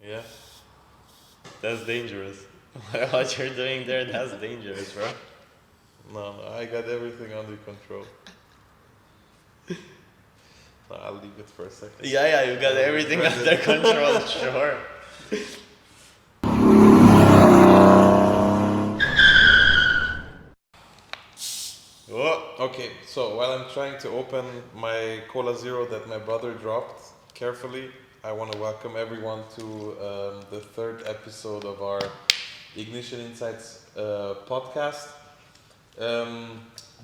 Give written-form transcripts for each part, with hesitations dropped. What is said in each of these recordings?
Yeah. That's dangerous. What you're doing there, that's dangerous, bro. No, I got everything under control. No, I'll leave it for a second. Yeah, you got everything under control, sure. Oh, okay, so while I'm trying to open my Cola Zero that my brother dropped carefully, I want to welcome everyone to the third episode of our Ignition Insights podcast.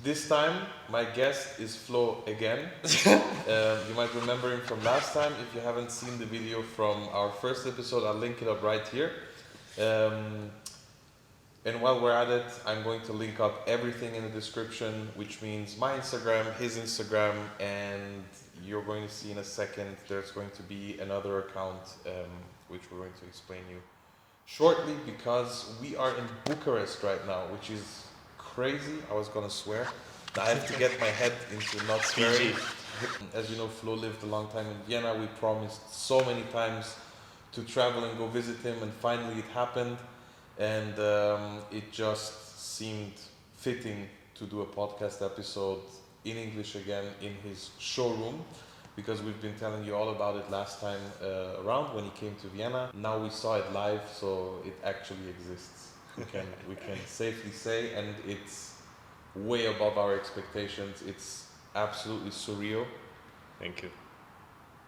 This time, my guest is Flo again. You might remember him from last time. If you haven't seen the video from our first episode, I'll link it up right here. And while we're at it, I'm going to link up everything in the description, which means my Instagram, his Instagram, and you're going to see in a second there's going to be another account, which we're going to explain you shortly, because we are in Bucharest right now, which is crazy. I was gonna swear. I have to get my head into not swearing. As you know, Flo lived a long time in Vienna. We promised so many times to travel and go visit him, and finally it happened. And it just seemed fitting to do a podcast episode in English again in his showroom, because we've been telling you all about it last time around when he came to Vienna. Now we saw it live, so it actually exists. We can safely say, and it's way above our expectations. It's absolutely surreal. Thank you.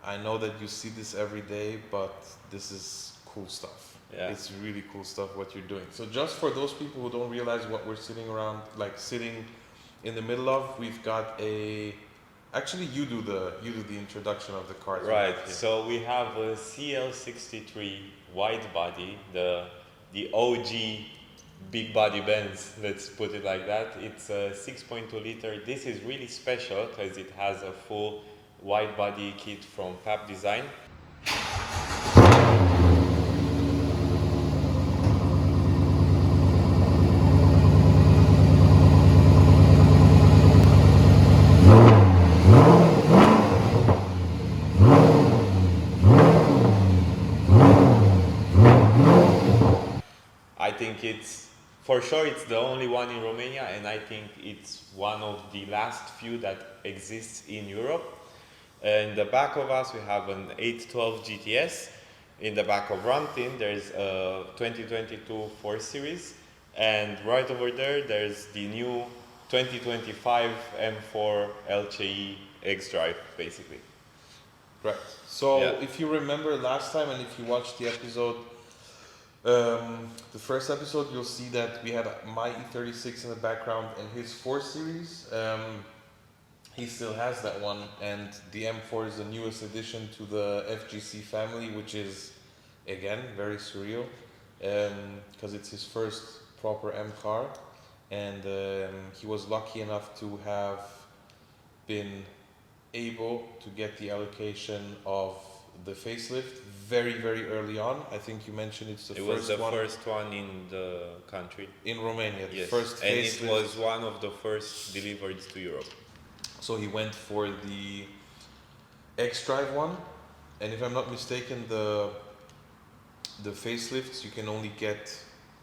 I know that you see this every day, but this is cool stuff. Yeah. It's really cool stuff what you're doing. So just for those people who don't realize what we're sitting in the middle of, we've got actually you do the introduction of the car. Right. So we have a CL63 wide body, the OG big body Benz, let's put it like that. It's a 6.2 liter. This is really special because it has a full wide body kit from Pap Design. I think for sure it's the only one in Romania, and I think it's one of the last few that exists in Europe. In the back of us we have an 812 GTS. In the back of Ramtin there's a 2022 4 Series, and right over there's the new 2025 M4 LCE X-Drive, basically. Right. So if you remember last time, and if you watched the episode, the first episode, you'll see that we had my E36 in the background and his 4 Series. He still has that one, and the M4 is the newest addition to the FGC family, which is, again, very surreal, because it's his first proper M car, and he was lucky enough to have been able to get the allocation of the facelift very, very early on. I think you mentioned it was the first one in the country. In Romania, the yes. first and facelift. It was one of the first delivered to Europe. So he went for the X-Drive one, and if I'm not mistaken, the facelifts, you can only get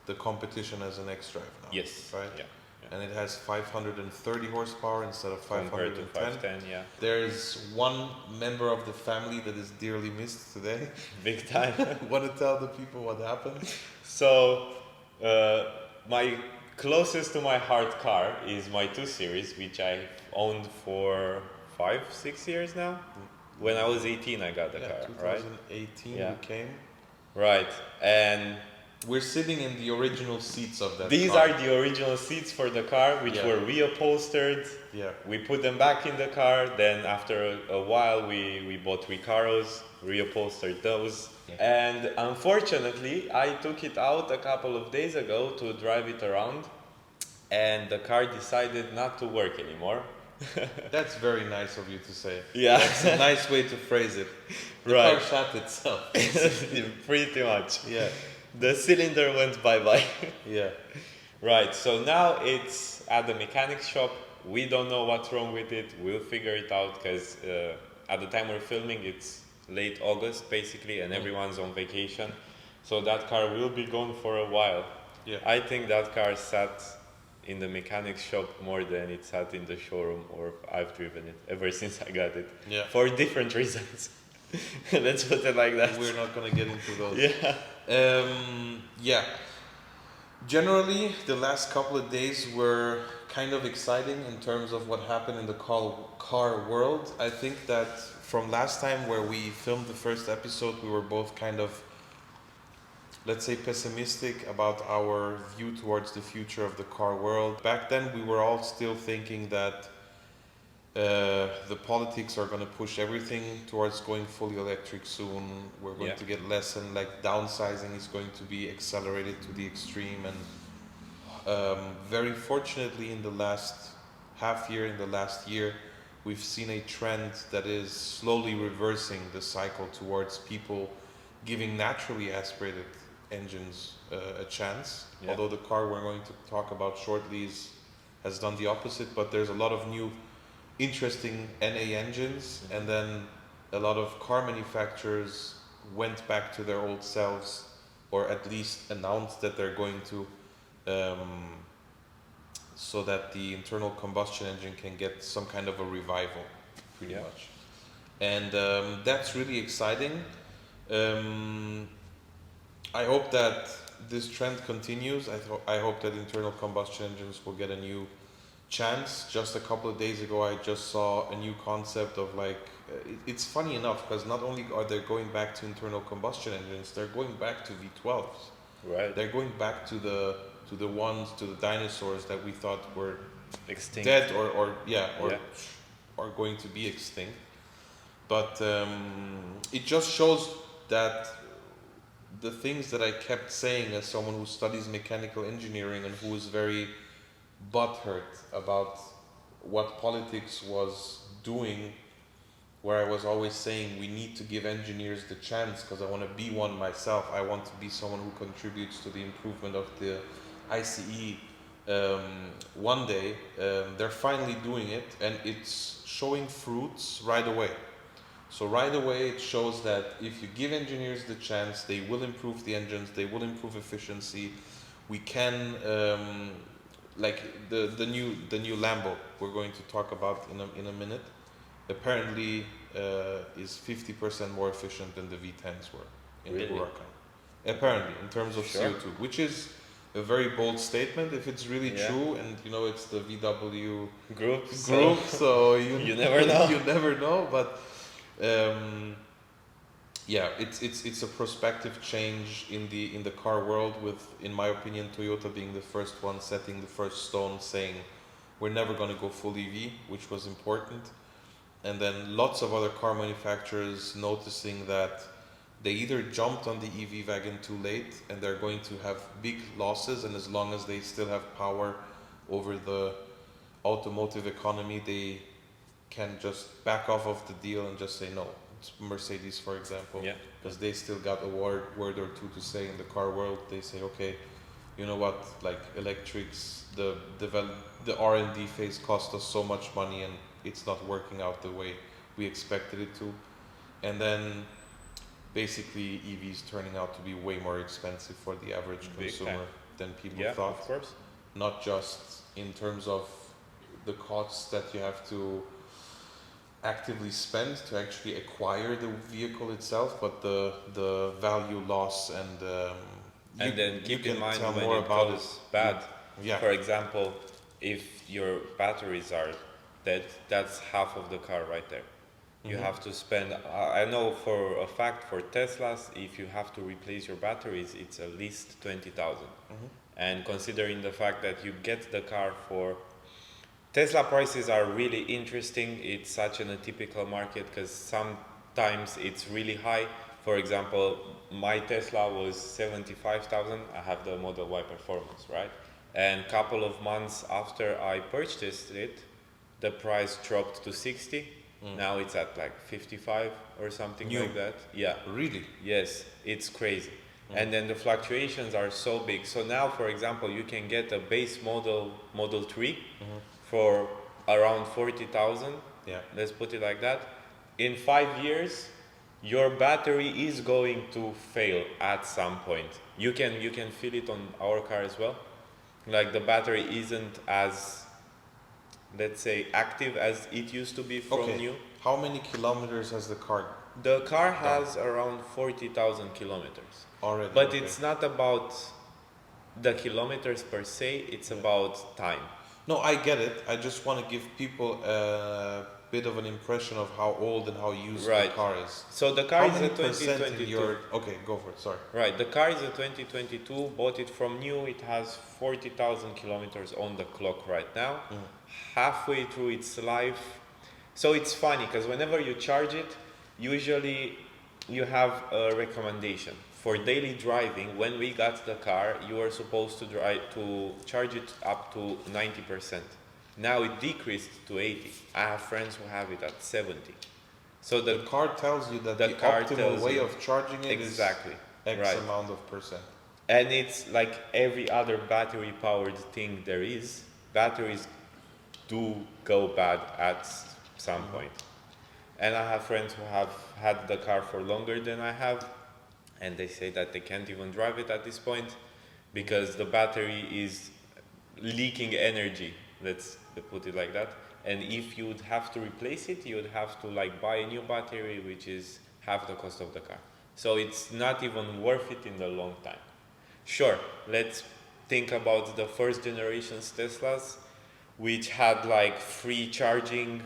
the competition as an X-Drive now. Yes. Right? Yeah. And it has 530 horsepower instead of 510. Compared to 510, yeah. There's one member of the family that is dearly missed today. Big time. Want to tell the people what happened? So, my closest to my heart car is my 2 Series, which I owned for 5-6 years now. When I was 18, I got the car, 2018 right? you came. Right, and we're sitting in the original seats of that these car. are the original seats for the car, which were reupholstered. Yeah. We put them back in the car. Then after a while, we bought Recaros, reupholstered those. Yeah. And unfortunately, I took it out a couple of days ago to drive it around, and the car decided not to work anymore. That's very nice of you to say. Yeah. That's a nice way to phrase it. The car shot itself. Pretty much. Yeah. The cylinder went bye-bye. Yeah. Right, so now it's at the mechanic shop. We don't know what's wrong with it. We'll figure it out, because at the time we're filming, it's late August basically, and everyone's on vacation. So that car will be gone for a while. Yeah. I think that car sat in the mechanic shop more than it sat in the showroom, or I've driven it ever since I got it. Yeah. For different reasons. Let's put it like that. We're not gonna get into those. Yeah. Yeah. Generally, the last couple of days were kind of exciting in terms of what happened in the car world. I think that from last time where we filmed the first episode, we were both kind of, let's say, pessimistic about our view towards the future of the car world. Back then, we were all still thinking that the politics are going to push everything towards going fully electric soon. We're going to get less, and like downsizing is going to be accelerated to the extreme. And very fortunately, in the last half year, in the last year, we've seen a trend that is slowly reversing the cycle towards people giving naturally aspirated engines a chance. Although the car we're going to talk about shortly has done the opposite, but there's a lot of new interesting NA engines, and then a lot of car manufacturers went back to their old selves, or at least announced that they're going to, so that the internal combustion engine can get some kind of a revival, pretty much. And that's really exciting. I hope that this trend continues. I hope that internal combustion engines will get a new chance. Just a couple of days ago, I just saw a new concept of like, it's funny enough because not only are they going back to internal combustion engines, they're going back to V12s. Right. They're going back to the dinosaurs that we thought were Extinct. dead or are going to be extinct. But it just shows that the things that I kept saying as someone who studies mechanical engineering and who is very butthurt about what politics was doing, where I was always saying we need to give engineers the chance because I want to be one myself. I want to be someone who contributes to the improvement of the ICE one day. They're finally doing it, and it's showing fruits right away. So right away it shows that if you give engineers the chance, they will improve the engines, they will improve efficiency. We can like the new Lambo we're going to talk about in a minute, apparently is 50% more efficient than the V10s were in the Huracan. Apparently, in terms of CO2, which is a very bold statement if it's really true, and you know it's the VW group, so you never know. You never know, but it's a prospective change in the car world, with, in my opinion, Toyota being the first one setting the first stone, saying we're never going to go full EV, which was important. And then lots of other car manufacturers noticing that they either jumped on the EV wagon too late and they're going to have big losses, and as long as they still have power over the automotive economy, they can just back off of the deal and just say no. It's Mercedes, for example, because they still got a word or two to say in the car world. They say, okay, you know what, like electrics, the R&D phase cost us so much money and it's not working out the way we expected it to. And then basically EVs turning out to be way more expensive for the average consumer than people thought. Of course. Not just in terms of the costs that you have to actively spend to actually acquire the vehicle itself, but the value loss and then keep in mind when it goes bad. For example, if your batteries are dead, that's half of the car right there. You have to spend, I know for a fact, for Teslas, if you have to replace your batteries, it's at least 20,000. And considering the fact that you get the car for, Tesla prices are really interesting. It's such an atypical market because sometimes it's really high. For example, my Tesla was 75,000. I have the Model Y Performance, right? And a couple of months after I purchased it, the price dropped to 60. Now it's at like 55 or something like that. Yeah. Really? Yes, it's crazy. And then the fluctuations are so big. So now, for example, you can get a base Model 3 for around 40,000. Let's put it like that. In 5 years, your battery is going to fail at some point. You can feel it on our car as well. Like the battery isn't as, let's say, active as it used to be from Okay. new. How many kilometers has the car The car has around 40,000 kilometers. already? But Okay. it's not about the kilometers per se, it's about time. No, I get it. I just want to give people a bit of an impression of how old and how used the Right. car is. So the car How is many a percent in 2022. your... Okay, go for it. Sorry. Right, the car is a 2022, bought it from new, it has 40,000 kilometers on the clock right now. Halfway through its life. So it's funny because whenever you charge it, usually you have a recommendation. For daily driving, when we got the car, you were supposed to charge it up to 90%. Now it decreased to 80. I have friends who have it at 70. So The car tells you that the the car optimal tells way you. of charging it Exactly. is X Right. amount of percent. And it's like every other battery powered thing there is, batteries do go bad at some point. And I have friends who have had the car for longer than I have, and they say that they can't even drive it at this point because the battery is leaking energy, let's put it like that. And if you would have to replace it, you would have to like buy a new battery, which is half the cost of the car. So it's not even worth it in the long time. Sure, let's think about the first generation's Teslas, which had like free charging,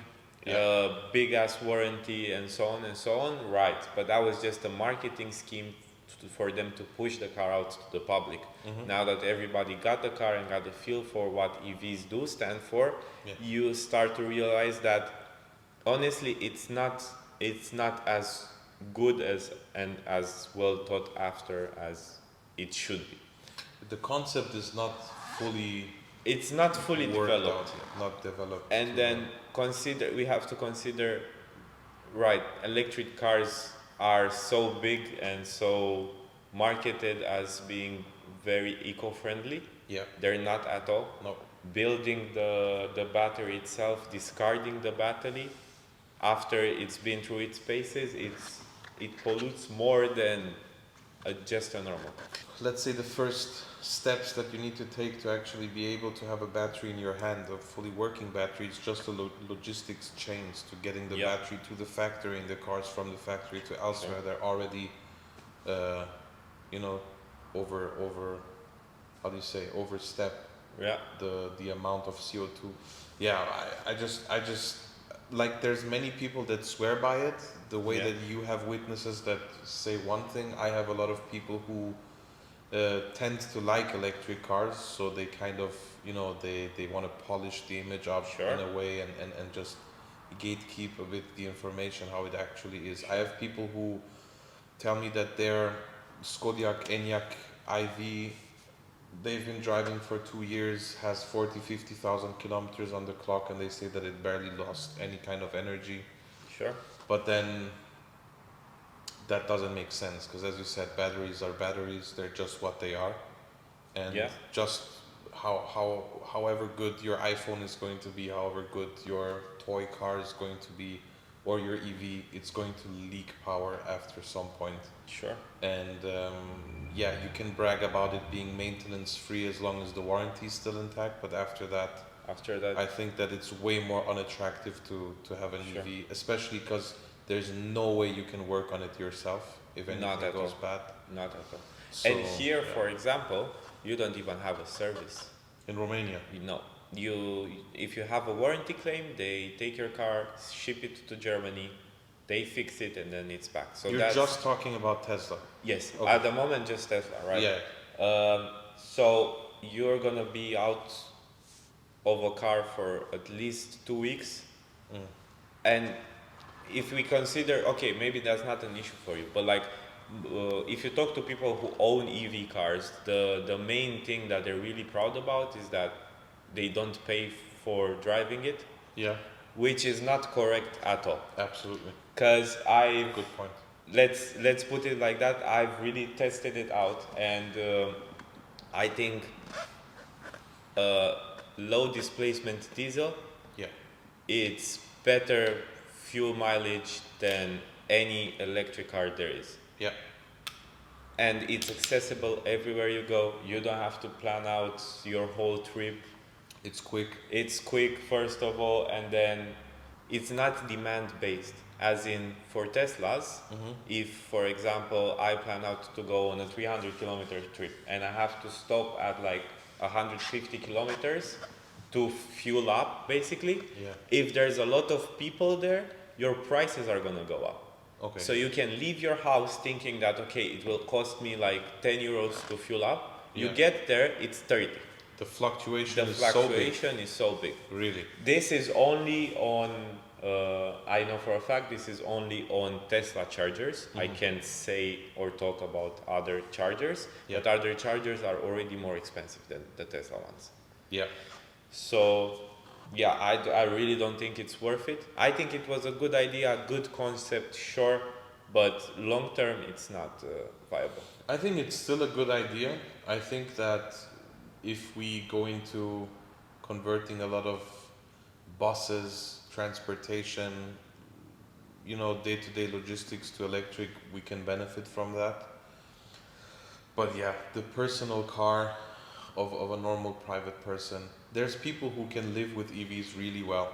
big ass warranty, and so on and so on. Right, but that was just a marketing scheme for them to push the car out to the public. Now that everybody got the car and got the feel for what EVs do stand for, you start to realize that honestly, it's not as good as and as well thought after as it should be. The concept is not fully It's not fully worked developed. out yet, not developed. And then we have to consider, right, electric cars are so big and so marketed as being very eco-friendly. Yeah. They're not at all. No. Building the battery itself, discarding the battery after it's been through its paces, it pollutes more than just a normal car. Let's say the first steps that you need to take to actually be able to have a battery in your hand, a fully working battery, is just the logistics chains to getting the battery to the factory and the cars from the factory to elsewhere. They're already, over how do you say, overstep the amount of CO2. Yeah, I just like, there's many people that swear by it. The way that you have witnesses that say one thing, I have a lot of people who tend to like electric cars, so they kind of, they want to polish the image up in a way and just gatekeep a bit the information how it actually is. I have people who tell me that their Kodiaq Enyaq IV, they've been driving for 2 years, has 50,000 kilometers on the clock, and they say that it barely lost any kind of energy. Sure. But then that doesn't make sense, because as you said, batteries are batteries. They're just what they are. And just however good your iPhone is going to be, however good your toy car is going to be, or your EV, it's going to leak power after some point. Sure. And you can brag about it being maintenance free as long as the warranty is still intact, but after that, I think that it's way more unattractive to have an EV, especially because there's no way you can work on it yourself if anything goes bad. Not at all. So, and here, for example, you don't even have a service. In Romania? No. If you have a warranty claim, they take your car, ship it to Germany, they fix it, and then it's back. So you're just talking about Tesla? Yes. Okay. At the moment, just Tesla, right? Yeah. So you're gonna be out of a car for at least 2 weeks, and if we consider, okay, maybe that's not an issue for you, but like, if you talk to people who own EV cars, the main thing that they're really proud about is that they don't pay for driving it. Yeah. Which is not correct at all. Absolutely. Because good point. Let's put it like that. I've really tested it out, and I think low displacement diesel. Yeah. It's better fuel mileage than any electric car there is. Yeah. And it's accessible everywhere you go. You don't have to plan out your whole trip. It's quick. It's quick, first of all, and then it's not demand based. As in, for Teslas, if, for example, I plan out to go on a 300-kilometer trip and I have to stop at like 150 kilometers to fuel up, basically, Yeah. if there's a lot of people there, your prices are gonna go up. Okay. So you can leave your house thinking that, okay, it will cost me like 10 euros to fuel up. You Yeah. get there, it's 30. The fluctuation The is so big. fluctuation is so big. Really. This is only on, I know for a fact, this is only on Tesla chargers. I can't say or talk about other chargers, Yeah. but other chargers are already more expensive than the Tesla ones. Yeah. So, yeah, I really don't think it's worth it. I think it was a good idea, good concept, sure, but long term it's not viable. I think it's still a good idea. I think that if we go into converting a lot of buses, transportation, you know, day-to-day logistics to electric, we can benefit from that. But yeah, the personal car of a normal private person, there's people who can live with EVs really well.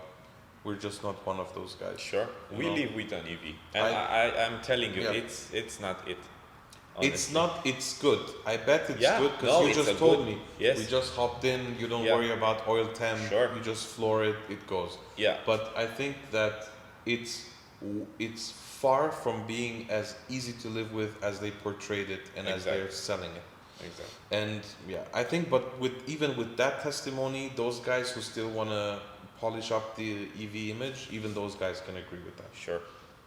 We're just not one of those guys. Sure, we No. live with an EV, and I'm telling you, Yeah. it's not it. It's honestly. not, it's good. I bet it's Yeah, good because no, you it's a just told good- me. yes. We just hopped in, you don't Yeah. worry about oil temp, Sure. you just floor it, it goes. Yeah. But I think that it's far from being as easy to live with as they portrayed it and as they're Exactly. selling it. Exactly. And yeah, I think, but even with that testimony, those guys who still want to polish up the EV image, even those guys can agree with that. Sure.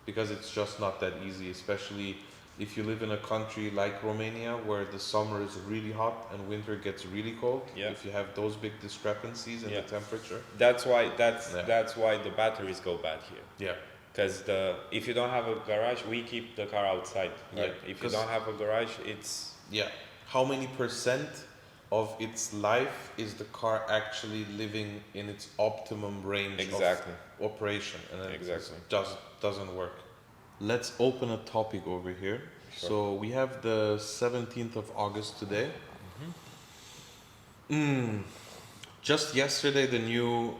Because it's just not that easy, especially if you live in a country like Romania where the summer is really hot and winter gets really cold. Yeah. If you have those big discrepancies in Yeah. the temperature. That's why Yeah. that's why the batteries go bad here. Yeah. Because if you don't have a garage, we keep the car outside. Yeah, Right? If you 'cause- don't have a garage, it's Yeah. How many percent of its life is the car actually living in its optimum range exactly. of operation? And it Exactly. just doesn't work. Let's open a topic over here. Sure. So we have the 17th of August today. Just yesterday, the new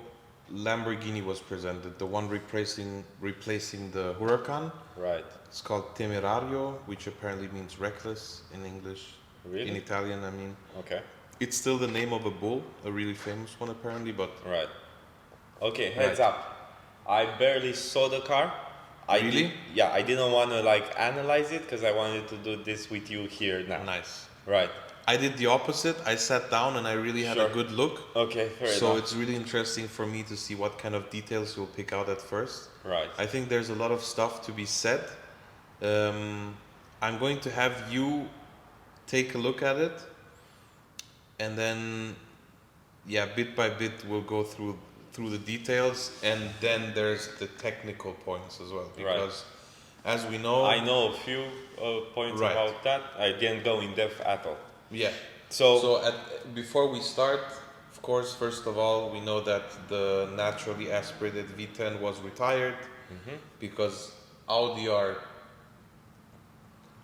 Lamborghini was presented, the one replacing the Huracan. Right. It's called Temerario, which apparently means reckless in English. Really? In Italian, I mean. Okay. It's still the name of a bull, a really famous one apparently, but Right. Okay. Heads Right. up. I barely saw the car. Really? I didn't want to like analyze it because I wanted to do this with you here now. nice. Right. I did the opposite. I sat down and I really had Sure. a good look. Okay. Fair So enough. it's really interesting for me to see what kind of details you'll pick out at first. Right. I think there's a lot of stuff to be said. I'm going to have you take a look at it, and then, yeah, bit by bit we'll go through the details, and then there's the technical points as well. Because, as we know, I know a few points Right. about that. I didn't go in depth at all. yeah. So, Before we start, of course, first of all, we know that the naturally aspirated V10 was retired because Audi are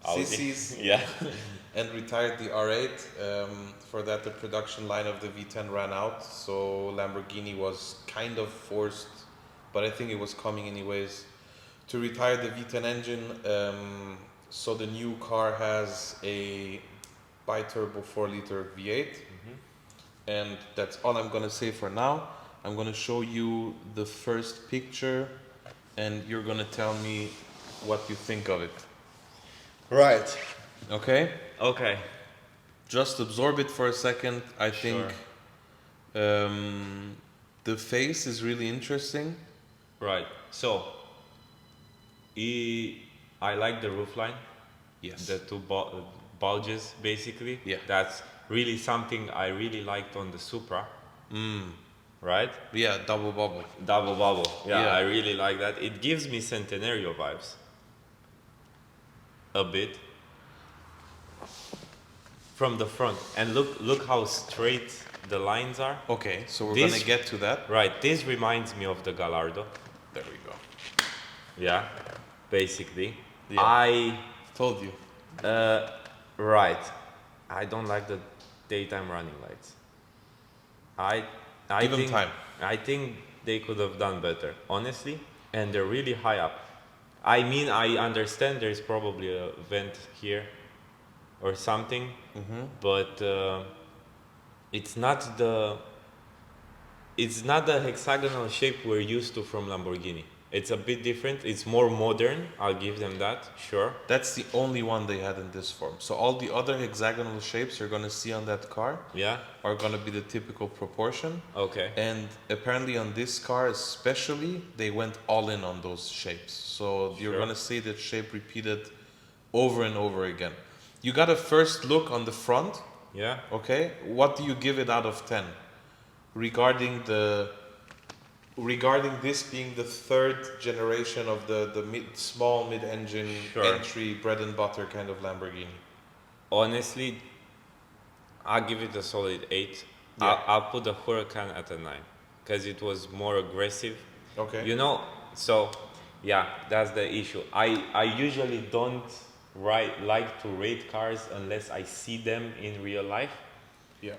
Audi. sissies Yeah. and retired the R8. For that, the production line of the V10 ran out, so Lamborghini was kind of forced, but I think it was coming anyways, to retire the V10 engine. So the new car has a bi-turbo 4-liter V8. And that's all I'm gonna say for now. I'm gonna show you the first picture, and you're gonna tell me what you think of it. Right. Okay? Okay. Just absorb it for a second. I think the face is really interesting. Right. So, I like the roofline. Yes. The two bulges, basically. Yeah. That's really something I really liked on the Supra. Right? Yeah, double bubble. Double bubble. Yeah, Yeah. I really like that. It gives me Centenario vibes. A bit. From the front. And look how straight the lines are. Okay, so we're This- gonna get to that. Right, this reminds me of the Gallardo. There we go. Yeah. basically. Yeah. I Told you. right. I don't like the daytime running lights. I Give them think time. I think they could have done better, honestly, and they're really high up. I mean, I understand there's probably a vent here or something, but it's not the hexagonal shape we're used to from Lamborghini. It's a bit different. It's more modern. I'll give them that, sure. That's the only one they had in this form. So all the other hexagonal shapes you're going to see on that car Yeah. are going to be the typical proportion. Okay. And apparently on this car especially, they went all in on those shapes. So you're Sure. going to see that shape repeated over and over again. You got a first look on the front, Yeah. okay? What do you give it out of 10? Regarding this being the third generation of the small mid-engine Sure. entry bread and butter kind of Lamborghini. Honestly, I'll give it a solid 8. Yeah. I'll put the Huracan at a 9 because it was more aggressive. Okay. You know, so yeah, that's the issue. I usually don't like to rate cars unless I see them in real life. Yeah.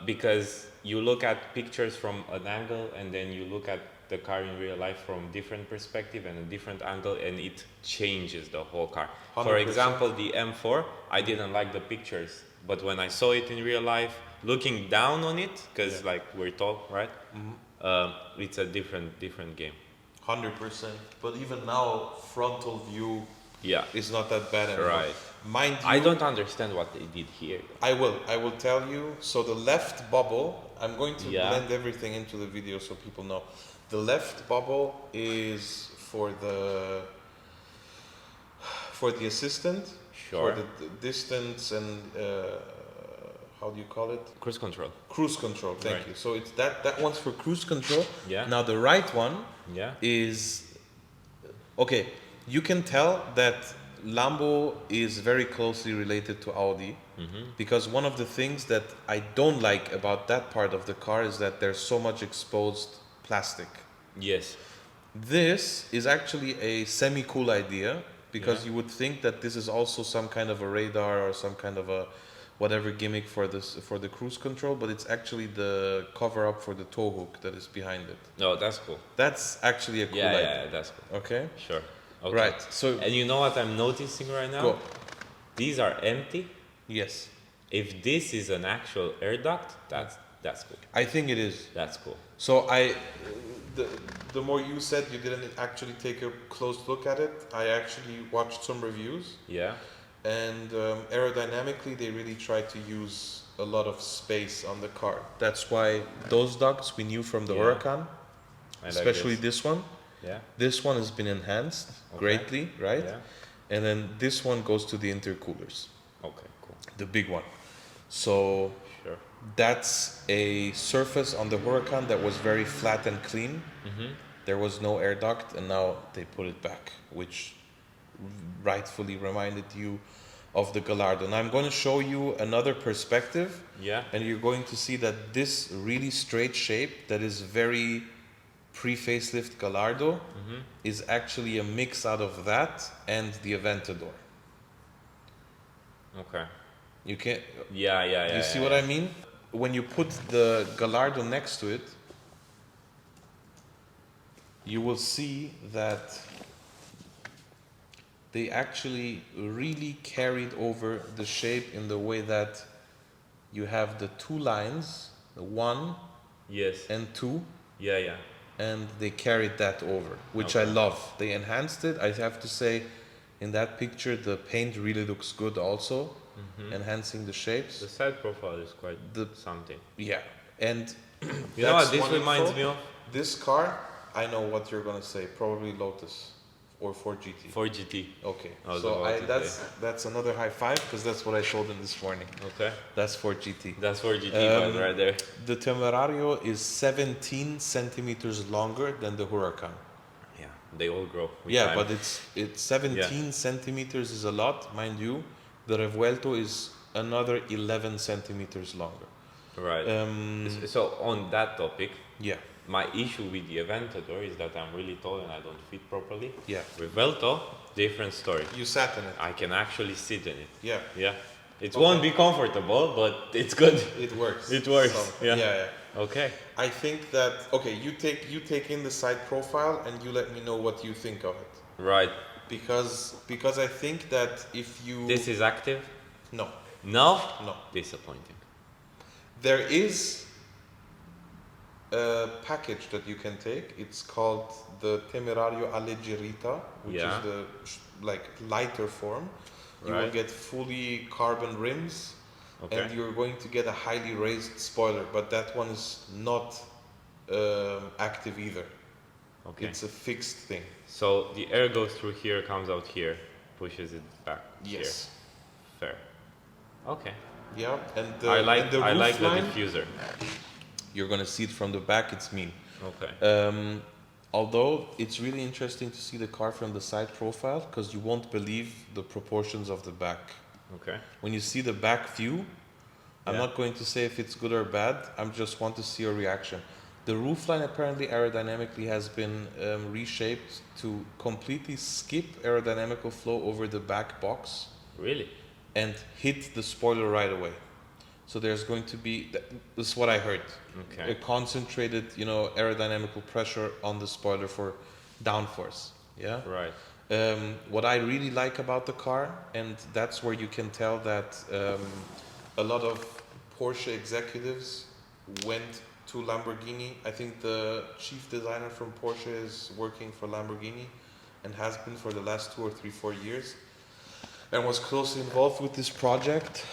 Because you look at pictures from an angle and then you look at the car in real life from different perspective and a different angle, and it changes the whole car. 100%. For example, the M4, I didn't like the pictures, but when I saw it in real life, looking down on it, because like we're tall, right? It's a different game. 100%. But even now, frontal view Yeah, is not that bad anymore. right. Mind you, I don't understand what they did here. I will tell you. So the left bubble, I'm going to Yeah. blend everything into the video so people know. The left bubble is for the assistant, Sure. for the distance and how do you call it? Cruise control. Cruise control. Thank Right. you. So it's that one's for cruise control. Yeah. Now the right one Yeah. is okay. You can tell that Lambo is very closely related to Audi because one of the things that I don't like about that part of the car is that there's so much exposed plastic. Yes. This is actually a semi-cool idea because Yeah. you would think that this is also some kind of a radar or some kind of a whatever gimmick for the cruise control, but it's actually the cover up for the tow hook that is behind it. No, that's cool. That's actually a cool Yeah, idea. yeah, that's cool. Okay. Sure. Okay. Right. So And you know what I'm noticing right now? go. These are empty. Yes. If this is an actual air duct, that's cool. I think it is. That's cool. So the more you said you didn't actually take a close look at it, I actually watched some reviews, Yeah. and aerodynamically they really tried to use a lot of space on the car. That's why those ducts we knew from the Yeah. Huracan, I like especially this. this one. Yeah. This one has been enhanced Okay. greatly, right? Yeah. And then this one goes to the intercoolers, Okay. Cool. the big one. So Sure. that's a surface on the Huracan that was very flat and clean. There was no air duct, and now they put it back, which rightfully reminded you of the Gallardo. Now I'm going to show you another perspective, Yeah. and you're going to see that this really straight shape that is very pre-facelift Gallardo is actually a mix out of that and the Aventador. Okay. You can Yeah. you see what I mean? When you put the Gallardo next to it, you will see that they actually really carried over the shape in the way that you have the two lines, the 1 Yes. and 2, Yeah. and they carried that over, which I Okay. love. They enhanced it. I have to say, in that picture, the paint really looks good also, enhancing the shapes. The side profile is quite The- something. Yeah, and You know what that's this one reminds info. me of? This car, I know what you're gonna say. Probably Lotus or Ford GT. Ford GT. Okay, I was so about to that's another high five because that's what I showed him this morning. Okay. That's Ford GT. That's Ford GT right there. The Temerario is 17 centimeters longer than the Huracan. Yeah. They all grow. With Yeah, time. but it's 17 centimeters is a lot, mind you. The Revuelto is another 11 centimeters longer. Right. So on that topic, Yeah. my issue with the Aventador is that I'm really tall and I don't fit properly. Yeah. Revelto, different story. You sat in it. I can actually sit in it. Yeah. Yeah. It Okay. won't be comfortable, but it's good. It works. It works. So, Yeah. yeah. Okay. I think that you take in the side profile and you let me know what you think of it. Right. Because I think that if you This is active? no. No? No. Disappointing. There is a package that you can take. It's called the Temerario Alleggerita, which Yeah. is the lighter form. You will Right. get fully carbon rims, Okay. and you're going to get a highly raised spoiler. But that one is not active either. Okay. It's a fixed thing. So the air goes through here, comes out here, pushes it back here. Yes. Fair. Okay. Yeah, and the, I like and the I roof like the line, diffuser. you're gonna see it from the back. It's mean. Okay. Although it's really interesting to see the car from the side profile because you won't believe the proportions of the back. Okay. When you see the back view, I'm Yeah. not going to say if it's good or bad. I just want to see your reaction. The roofline apparently aerodynamically has been reshaped to completely skip aerodynamical flow over the back box Really? and hit the spoiler right away. So there's going to be, this is what I heard, Okay. a concentrated, aerodynamical pressure on the spoiler for downforce. Yeah. Right. What I really like about the car, and that's where you can tell that a lot of Porsche executives went to Lamborghini. I think the chief designer from Porsche is working for Lamborghini and has been for the last 2 or 3, 4 years, and was closely involved with this project.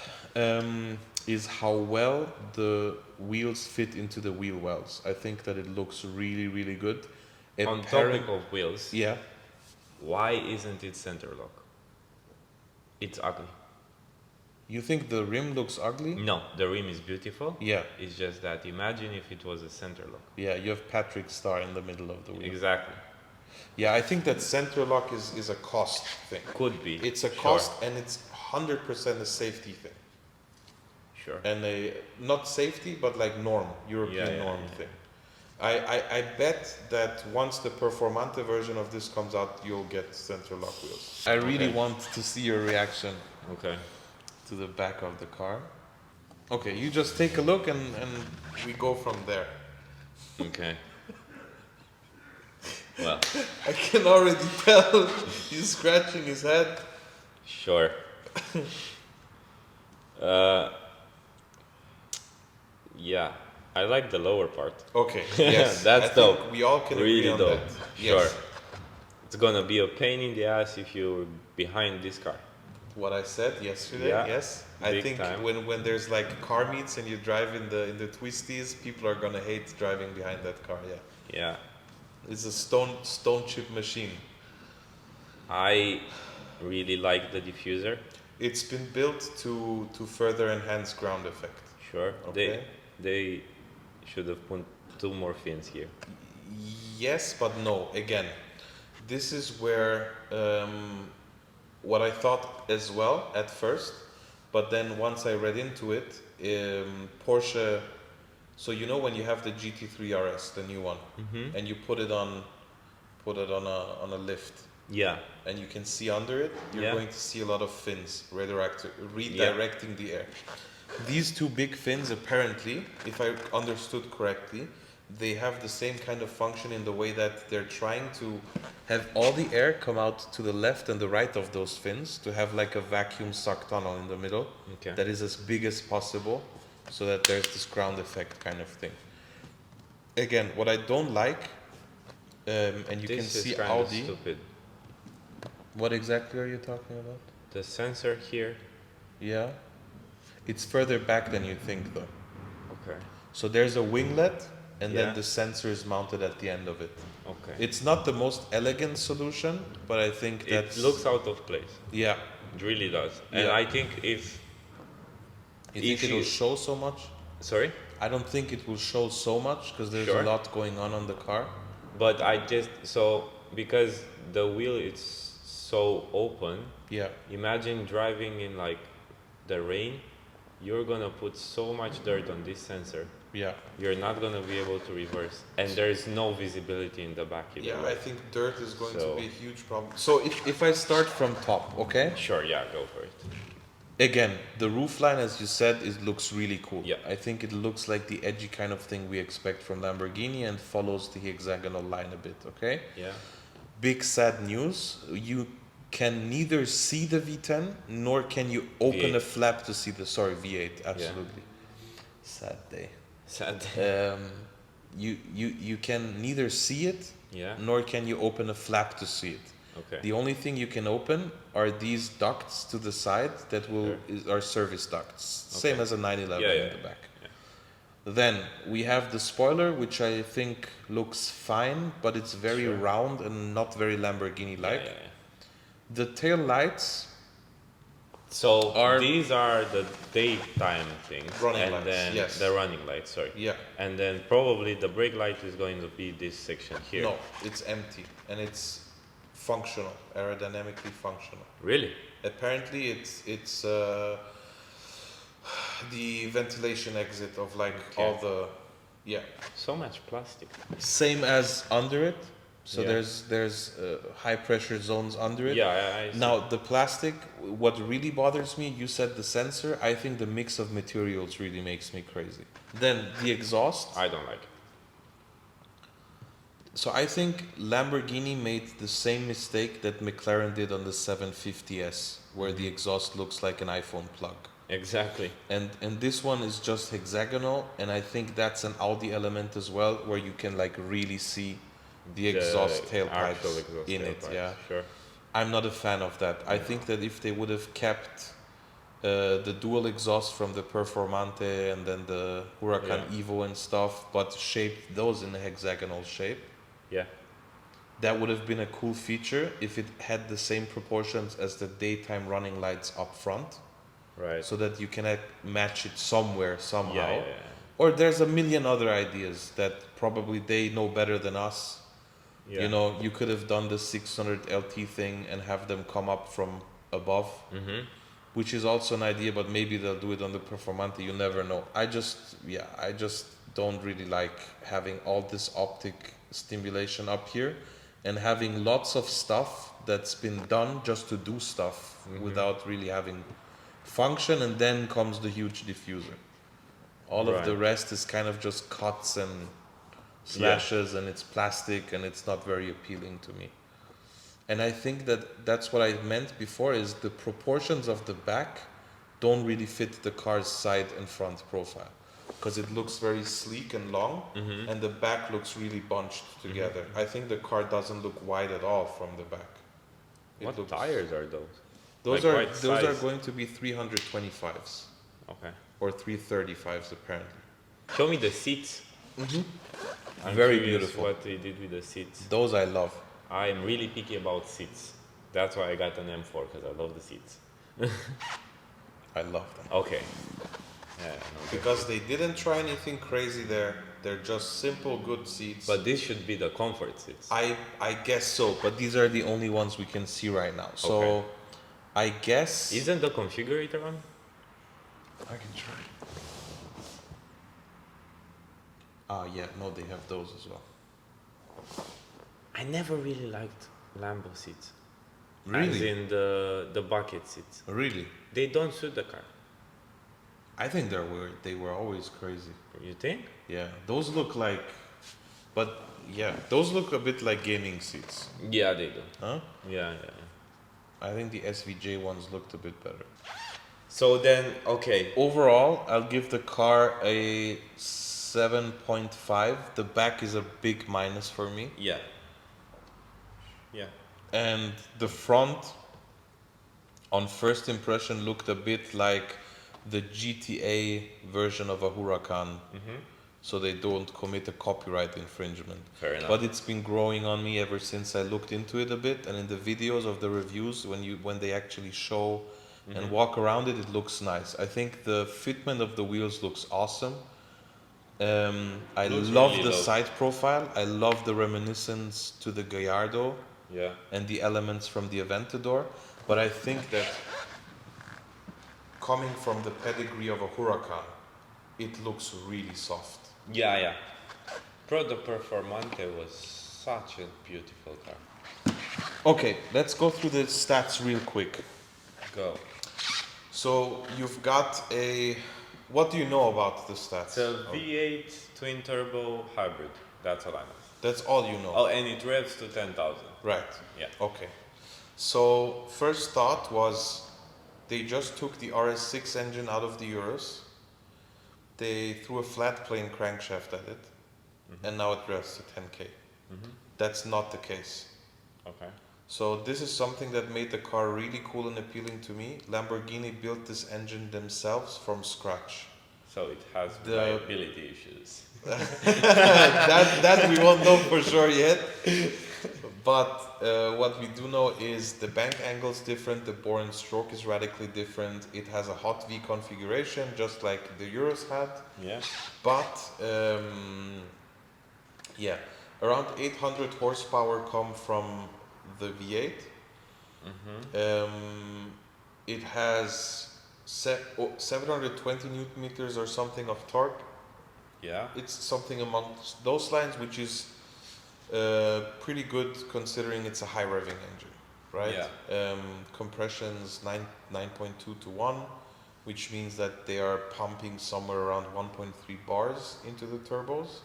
Is how well the wheels fit into the wheel wells. I think that it looks really, really good. On topic of wheels, Yeah. why isn't it center lock? It's ugly. You think the rim looks ugly? No, the rim is beautiful. Yeah. It's just that imagine if it was a center lock. Yeah, you have Patrick Star in the middle of the wheel. Exactly. Yeah, I think that center lock is a cost thing. Could be. It's a Sure. cost and it's 100% a safety thing. Sure. And not safety, but like European norm thing. I bet that once the Performante version of this comes out, you'll get center lock wheels. I really want to see your reaction Okay. to the back of the car. Okay, you just take a look and we go from there. Okay. Well, I can already tell he's scratching his head. sure. Yeah, I like the lower part. Okay, yes. That's I think dope. we all can agree Really on dope. that. Sure. Yes. It's gonna be a pain in the ass if you're behind this car. What I said yesterday, Yeah, yes. I big think time. when there's like car meets and you drive in the twisties, people are gonna hate driving behind that car. Yeah, Yeah. it's a stone chip machine. I really like the diffuser. It's been built to further enhance ground effect. Sure. Okay. They should have put 2 more fins here. Yes, but no. Again, this is where what I thought as well at first, but then once I read into it, Porsche. So when you have the GT3 RS, the new one, and you put it on a lift, Yeah. and you can see under it, you're Yeah. going to see a lot of fins redirecting the air. These 2 big fins, apparently, if I understood correctly, they have the same kind of function in the way that they're trying to have all the air come out to the left and the right of those fins to have like a vacuum suck tunnel in the middle Okay. that is as big as possible so that there's this ground effect kind of thing. Again, what I don't like, and you can This see is kind Audi. of stupid. What exactly are you talking about? The sensor here. Yeah. It's further back than you think though. Okay. So there's a winglet and Yeah. then the sensor is mounted at the end of it. Okay. It's not the most elegant solution, but I think that It looks out of place. yeah. It really does. And Yeah. I think if You think If it will you- show so much? sorry, I don't think it will show so much because there's Sure. a lot going on the car. but I just because the wheel is so open. Yeah. Imagine driving in like the rain you're gonna put so much dirt on this sensor. Yeah. You're not gonna be able to reverse, and there is no visibility in the back either. Yeah, way. I think dirt is going to So- be a huge problem. So if I start from top, okay? Sure, yeah, go for it. Again, the roofline, as you said, looks really cool. Yeah. I think it looks like the edgy kind of thing we expect from Lamborghini and follows the hexagonal line a bit, okay? Yeah. Big sad news. You can neither see the V10 nor can you open V8. a flap to see the, V8, absolutely. Sad day. Sad. You can neither see it Yeah. nor can you open a flap to see it. Okay. The only thing you can open are these ducts to the side that will Sure. are service ducts, Okay. same as a 911 Yeah, in the back. Then we have the spoiler, which I think looks fine, but it's very Sure. round and not very Lamborghini-like. Yeah. The tail lights, So Are- these are the daytime things, Running and lights, then yes. the running lights. Sorry. yeah, And then probably the brake light is going to be this section here. no, it's empty and it's functional, aerodynamically functional. Really? Apparently, it's the ventilation exit of like Okay. all the, yeah. So much plastic. Same as under it. So Yeah. there's high pressure zones under it. Yeah, I see. Now the plastic, what really bothers me, you said the sensor. I think the mix of materials really makes me crazy. Then the exhaust. I don't like it. So I think Lamborghini made the same mistake that McLaren did on the 750S, where the exhaust looks like an iPhone plug. Exactly. And this one is just hexagonal, and I think that's an Audi element as well, where you can like really see the exhaust actual tailpipes exhaust in it. tailpipes, Yeah, Sure. I'm not a fan of that. I think that if they would have kept the dual exhaust from the Performante and then the Huracan Yeah. Evo and stuff, but shaped those in a hexagonal shape, Yeah. that would have been a cool feature if it had the same proportions as the daytime running lights up front, Right. so that you can match it somewhere, somehow. Yeah. Or there's a million other ideas that probably they know better than us. Yeah. You know, you could have done the 600 LT thing and have them come up from above, which is also an idea, but maybe they'll do it on the Performante, you never know. I just don't really like having all this optic stimulation up here and having lots of stuff that's been done just to do stuff without really having function, and then comes the huge diffuser. All of the Right. rest is kind of just cuts and slashes, and it's plastic, and it's not very appealing to me. And I think that that's what I meant before, is the proportions of the back don't really fit the car's side and front profile, because it looks very sleek and long, and the back looks really bunched together. I think the car doesn't look wide at all from the back. It What looks- tires are those? Those Like are white those are size? going to be 325s Okay. or 335s apparently. Show me the seats. I'm Very curious beautiful. What they did with the seats. Those I love. I am really picky about seats. That's why I got an M4, because I love the seats. I love them. Okay. Yeah, no, Because they didn't try anything crazy there. They're just simple, good seats. but this should be the comfort seats. I guess so. But these are the only ones we can see right now. So Okay. I guess Isn't the configurator on? I can try. Ah, yeah. No, they have those as well. I never really liked Lambo seats. As Really? in the bucket seats. Really? They don't suit the car. I think they were always crazy. You think? Yeah. Those look like, but yeah, those look a bit like gaming seats. Yeah, they do. Huh? Yeah. I think the SVJ ones looked a bit better. So then, okay. Overall, I'll give the car a 7.5. The back is a big minus for me. Yeah. Yeah. And the front, on first impression, looked a bit like the GTA version of a Huracan. So they don't commit a copyright infringement. Fair enough. But it's been growing on me ever since I looked into it a bit, and in the videos of the reviews, when they actually show and walk around it, it looks nice. I think the fitment of the wheels looks awesome. I Looks love really the low. side profile. I love the reminiscence to the Gallardo Yeah. and the elements from the Aventador. But I think that coming from the pedigree of a Huracan, it looks really soft. Yeah, yeah. The Performante was such a beautiful car. Okay, let's go through the stats real quick. Go. So you've got a. What do you know about the stats? It's a V8 twin turbo hybrid. That's all I know. That's all you know. Oh, and it revs to 10,000. Right. Yeah. Okay. So first thought was they just took the RS6 engine out of the Urus. They threw a flat plane crankshaft at it, and now it revs to 10k. That's not the case. Okay. So this is something that made the car really cool and appealing to me. Lamborghini built this engine themselves from scratch. So it has reliability issues. that we won't know for sure yet. But what we do know is the bank angle is different, the bore and stroke is radically different. It has a hot V configuration, just like the Urus had. Yeah. But yeah, around 800 horsepower come from the V8. It has 720 newton meters or something of torque. Yeah. It's something amongst those lines, which is pretty good considering it's a high revving engine, right? Yeah. Compression's 9.2 to 1, which means that they are pumping somewhere around 1.3 bars into the turbos.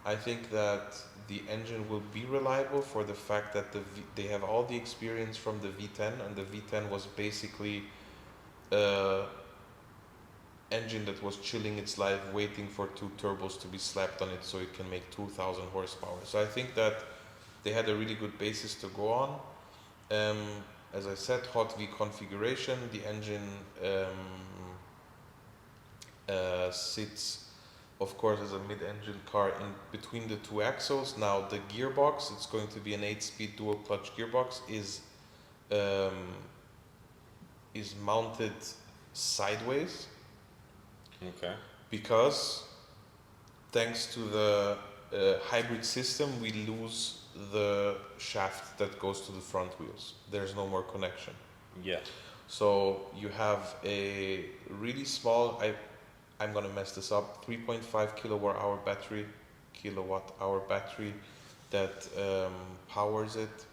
I think that the engine will be reliable for the fact that they have all the experience from the V10, and the V10 was basically engine that was chilling its life, waiting for two turbos to be slapped on it so it can make 2,000 horsepower. So I think that they had a really good basis to go on. As I said, hot V configuration. The engine sits, of course, as a mid-engine car in between the two axles. Now the gearbox, it's going to be an 8-speed dual clutch gearbox, is mounted sideways. Okay. Because thanks to the hybrid system, we lose the shaft that goes to the front wheels. There's no more connection. Yeah. So you have a really small, I'm gonna mess this up, 3.5 kilowatt hour battery that powers it.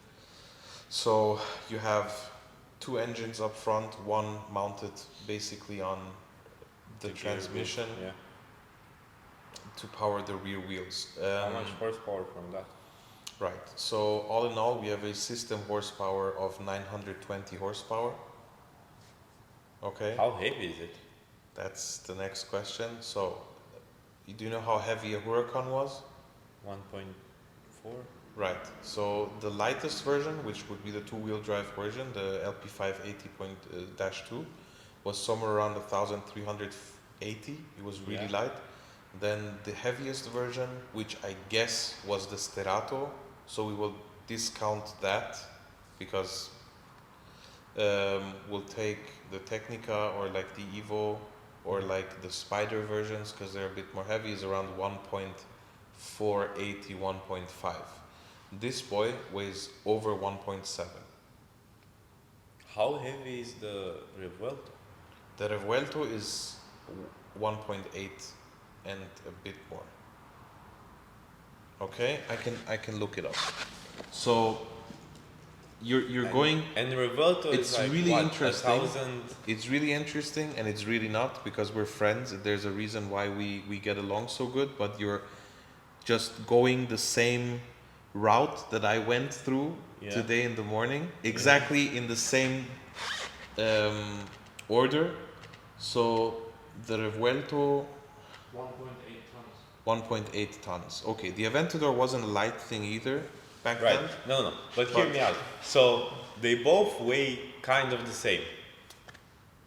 So you have two engines up front, one mounted basically on the transmission to power the rear wheels. How much horsepower from that? Right. So all in all, we have a system horsepower of 920 horsepower. Okay. How heavy is it? That's the next question. So, do you know how heavy a Huracan was? 1.4? Right. So the lightest version, which would be the two-wheel drive version, the LP580.-2, was somewhere around 1,380. It was really light. Then the heaviest version, which I guess was the Sterato, so we will discount that because we'll take the Technica or like the Evo or like the Spider versions because they're a bit more heavy, is around 1.480, 1.5. This boy weighs over 1.7. How heavy is the Revuelto? The Revuelto is 1.8 and a bit more. Okay, I can look it up. So you're going. And Revuelto It's is like really what, interesting. 1,000? It's really interesting, and it's really not because we're friends. There's a reason why we get along so good. But you're just going the same route that I went through today in the morning, exactly in the same order. So the Revuelto. 1.8 tons. Okay, the Aventador wasn't a light thing either back Right. then. No. But hear me out. So they both weigh kind of the same.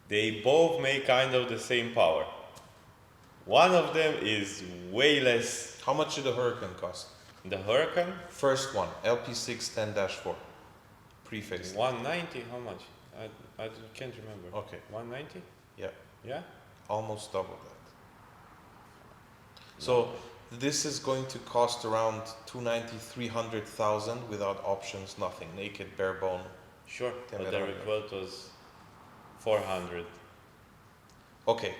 They both make kind of the same power. One of them is way less. How much did the Huracan cost? The Huracan? First one, LP610-4, pre-faced. 190. How much? I can't remember. Okay. 190? Yeah, Yeah. almost double that. So this is going to cost around 290, 300,000 without options, nothing, naked, bare bone. Sure. But the Temerarious. Revuelto's 400. Okay,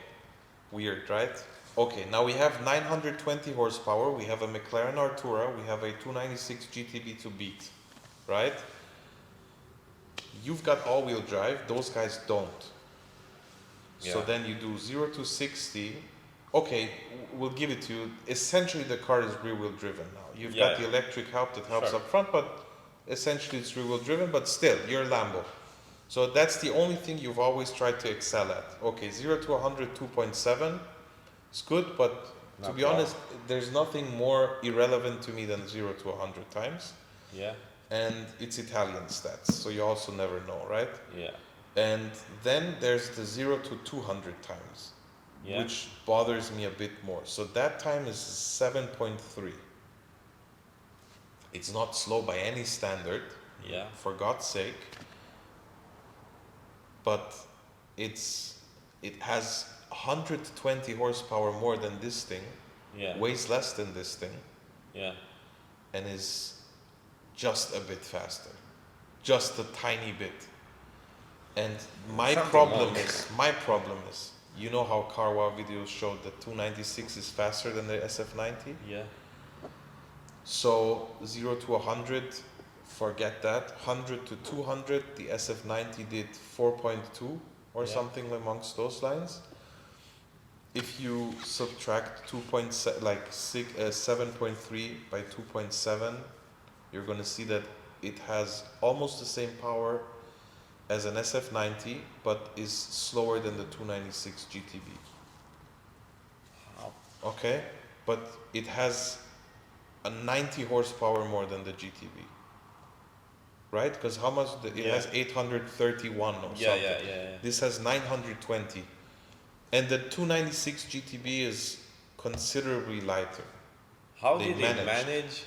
weird, right? Okay, now we have 920 horsepower, we have a McLaren Artura, we have a 296 GTB to beat, right? You've got all-wheel drive, those guys don't. So Yeah. then you do 0 to 60. Okay, we'll give it to you. Essentially, the car is rear-wheel driven now. You've got Yeah. the electric help that helps Sure. up front, but essentially it's rear-wheel driven, but still, you're Lambo. So that's the only thing you've always tried to excel at. Okay, 0 to 100, 2.7. It's good, but to Not be bad. honest, there's nothing more irrelevant to me than 0 to 100 times. Yeah. And it's Italian stats, so you also never know, right? Yeah. And then there's the 0 to 200 times, Yeah. which bothers me a bit more. So that time is 7.3. It's not slow by any standard, Yeah. for God's sake, but it has 120 horsepower more than this thing, Yeah. weighs less than this thing, Yeah. and is just a bit faster, just a tiny bit. And my Something problem wrong. is, you know how Car Wow videos showed that 296 is faster than the SF90? Yeah. So 0 to 100, forget that. 100 to 200, the SF90 did 4.2 or Yeah. something amongst those lines. If you subtract 7.3 by 2.7, you're going to see that it has almost the same power as an SF90, but is slower than the 296 GTB. Wow. Okay, but it has a 90 horsepower more than the GTB. Right? Because how much? It Yeah. has 831 or Yeah. something. Yeah. Yeah. This has 920. And the 296 GTB is considerably lighter. How They did they managed. manage